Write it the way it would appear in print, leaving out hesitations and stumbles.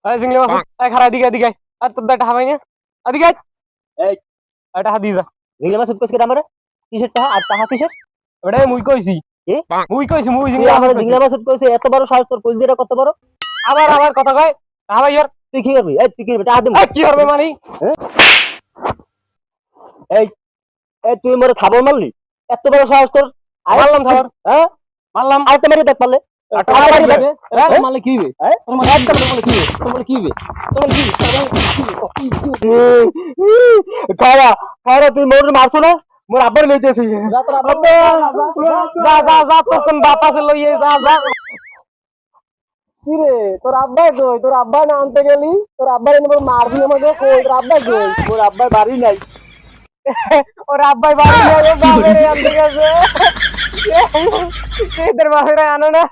এই জিংলে মাসুদ এই খারা দিকে দিকে আর তোর দাটা হাবাই না এদিকে এই এটা হাদি যা জিংলে মাছ কইছে কেন আমারে কিসের টাকা আর টাকা কিসের ওটা মুই কইছি কি মুই কইছি মুই তুই জিংলে আমারে জিংলে মাছ কইছে এত বড় সাহস তোর কইল দিরা কত বড় আবার আবার কথা কয় হাবাই ইয়ার তুই কি করবি এই তুই কি টাকা দিম এই কি হবে মানে এই এই তুই মোরে থাবর মারলি এত বড় সাহস তোর মারলাম থাবর হ্যাঁ মারলাম আর তোমারে দেখ পারলে মানে কি হবে তোমার একদম বলে কি হবে তোমার কি হবে তোমার কি খারা খারা তুই মোরে মারছ না মোর আব্বার লইতেছি যা তোর আব্বা যা যা যা তোর কোন বাপ আছে লইয়ে যা যা কি রে তোর আব্বা কই তোর আব্বা না আনতে গেলি তোর আব্বা এনে মারবি আমাকে কই তোর আব্বা কই মোর আব্বার বাড়ি নাই ওর আব্বাই বাড়ি নিয়ে বাপের আনতে গেছে এদের বাপেরা আনো না